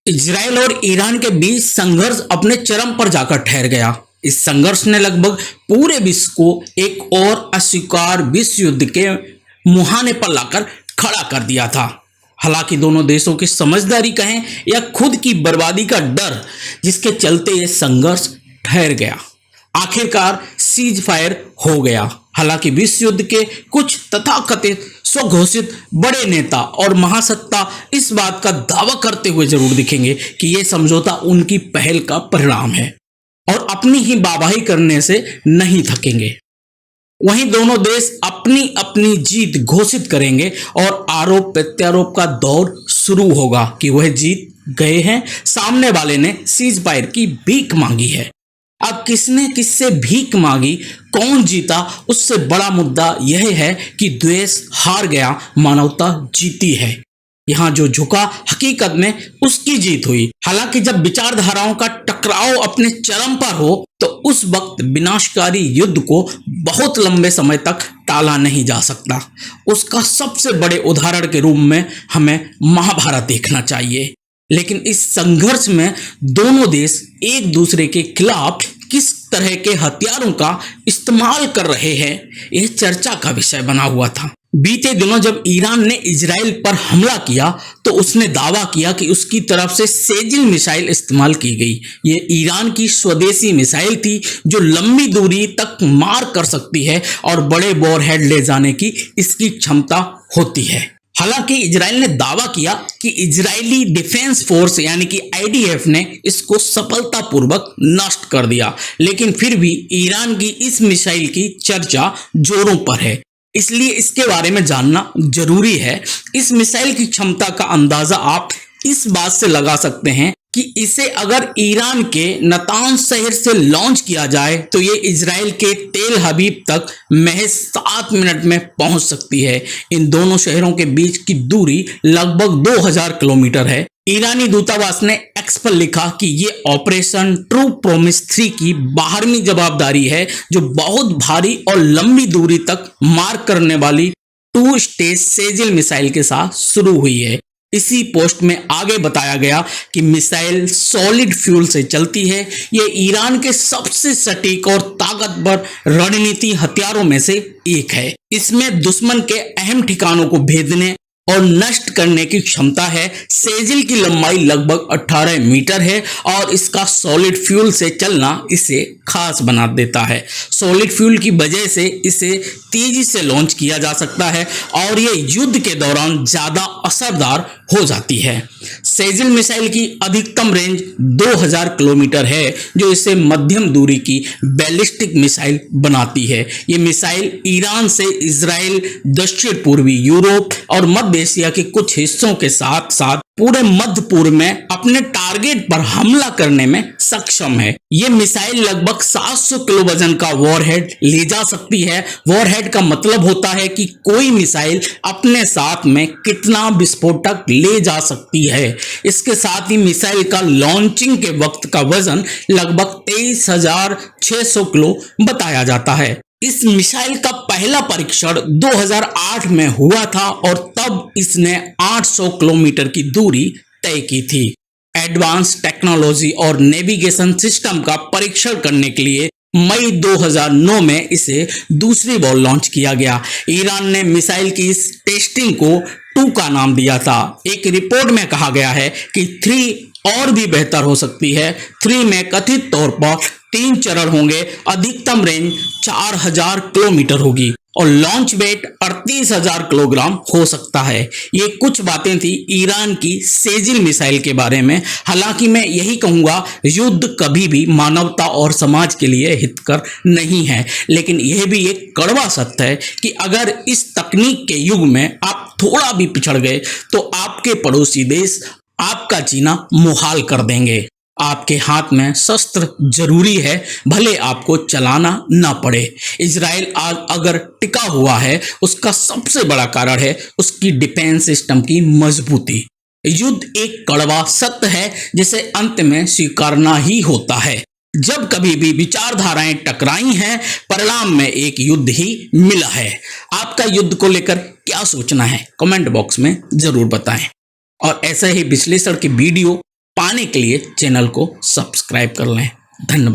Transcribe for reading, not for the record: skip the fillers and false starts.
Israel और Iran के बीच संघर्ष अपने चरम पर जाकर ठहर गया। इस संघर्ष ने लगभग पूरे विश्व को एक और अस्वीकार विश्व युद्ध के मुहाने पर लाकर खड़ा कर दिया था। हालांकि दोनों देशों की समझदारी कहें या खुद की बर्बादी का डर, जिसके चलते ये संघर्ष ठहर गया। आखिरकार सीज फायर हो गया। हालांकि विश्व युद्ध के कुछ तथाकथित स्वघोषित बड़े नेता और महासत्ता इस बात का दावा करते हुए जरूर दिखेंगे कि यह समझौता उनकी पहल का परिणाम है और अपनी ही वाहवाही करने से नहीं थकेंगे। वहीं दोनों देश अपनी अपनी जीत घोषित करेंगे और आरोप प्रत्यारोप का दौर शुरू होगा कि वह जीत गए हैं, सामने वाले ने सीज फायर की भीख मांगी है। अब किसने किससे भीख मांगी, कौन जीता, उससे बड़ा मुद्दा यह है कि द्वेष हार गया, मानवता जीती है। यहाँ जो झुका हकीकत में उसकी जीत हुई। हालांकि जब विचारधाराओं का टकराव अपने चरम पर हो तो उस वक्त विनाशकारी युद्ध को बहुत लंबे समय तक टाला नहीं जा सकता। उसका सबसे बड़े उदाहरण के रूप में हमें महाभारत देखना चाहिए। लेकिन इस संघर्ष में दोनों देश एक दूसरे के खिलाफ किस तरह के हथियारों का इस्तेमाल कर रहे हैं, यह चर्चा का विषय बना हुआ था। बीते दिनों जब ईरान ने इजराइल पर हमला किया तो उसने दावा किया कि उसकी तरफ से सेजिल मिसाइल इस्तेमाल की गई। ये ईरान की स्वदेशी मिसाइल थी जो लंबी दूरी तक मार कर सकती है और बड़े वॉरहेड ले जाने की इसकी क्षमता होती है। हालांकि इजराइल ने दावा किया कि इजरायली डिफेंस फोर्स यानी कि आईडीएफ ने इसको सफलतापूर्वक नष्ट कर दिया, लेकिन फिर भी ईरान की इस मिसाइल की चर्चा जोरों पर है, इसलिए इसके बारे में जानना जरूरी है। इस मिसाइल की क्षमता का अंदाजा आप इस बात से लगा सकते हैं कि इसे अगर ईरान के नतांज शहर से लॉन्च किया जाए तो ये इजराइल के तेल हबीब तक महज 7 मिनट में पहुंच सकती है। इन दोनों शहरों के बीच की दूरी लगभग 2000 किलोमीटर है। ईरानी दूतावास ने एक्स पर लिखा कि ये ऑपरेशन ट्रू प्रॉमिस 3 की 12वीं जवाबदारी है, जो बहुत भारी और लंबी दूरी तक मार करने वाली 2 स्टेज सेजिल मिसाइल के साथ शुरू हुई है। इसी पोस्ट में आगे बताया गया कि मिसाइल सॉलिड फ्यूल से चलती है। ये ईरान के सबसे सटीक और ताकतवर रणनीति हथियारों में से एक है। इसमें दुश्मन के अहम ठिकानों को भेदने और नष्ट करने की क्षमता है। सेजिल की लंबाई लगभग 18 मीटर है और इसका सॉलिड फ्यूल से चलना इसे खास बना देता है। सॉलिड फ्यूल की वजह से इसे तेजी से लॉन्च किया जा सकता है और ये युद्ध के दौरान ज्यादा असरदार हो जाती है। सेजिल मिसाइल की अधिकतम रेंज 2000 किलोमीटर है, जो इसे मध्यम दूरी की बैलिस्टिक मिसाइल बनाती है। ये मिसाइल ईरान से इजराइल, दक्षिण पूर्वी यूरोप और मध्य एशिया के कुछ हिस्सों के साथ साथ पूरे मध्य पूर्व में अपने टारगेट पर हमला करने में सक्षम है। ये मिसाइल लगभग 700 किलो वजन का वॉरहेड ले जा सकती है। वॉरहेड का मतलब होता है कि कोई मिसाइल अपने साथ में कितना विस्फोटक ले जा सकती है। इसके साथ ही मिसाइल का लॉन्चिंग के वक्त का वजन लगभग 23,600 किलो बताया जाता है। इस मिसाइल का पहला परीक्षण 2008 में हुआ था और तब इसने 800 किलोमीटर की दूरी तय की थी। एडवांस टेक्नोलॉजी और नेविगेशन सिस्टम का परीक्षण करने के लिए मई 2009 में इसे दूसरी बार लॉन्च किया गया। ईरान ने मिसाइल की इस टेस्टिंग को 2 का नाम दिया था। एक रिपोर्ट में कहा गया है कि 3 और भी बेहतर हो सकती है। 3 में कथित तौर पर 3 चरण होंगे, अधिकतम रेंज 4000 किलोमीटर होगी और लॉन्च वेट 38,000 किलोग्राम हो सकता है। ये कुछ बातें थी ईरान की सेजिल मिसाइल के बारे में। हालांकि मैं यही कहूंगा, युद्ध कभी भी मानवता और समाज के लिए हितकर नहीं है, लेकिन यह भी एक कड़वा सत्य है कि अगर इस तकनीक के युग में आप थोड़ा भी पिछड़ गए तो आपके पड़ोसी देश आपका जीना मुहाल कर देंगे। आपके हाथ में शस्त्र जरूरी है, भले आपको चलाना ना पड़े। इजराइल आज अगर टिका हुआ है, उसका सबसे बड़ा कारण है उसकी डिफेंस सिस्टम की मजबूती। युद्ध एक कड़वा सत्य है जिसे अंत में स्वीकारना ही होता है। जब कभी भी विचारधाराएं टकराई हैं, परिणाम में एक युद्ध ही मिला है। आपका युद्ध को लेकर क्या सोचना है, कमेंट बॉक्स में जरूर बताएं। और ऐसे ही विश्लेषण की वीडियो पाने के लिए चैनल को सब्सक्राइब कर लें। धन्यवाद।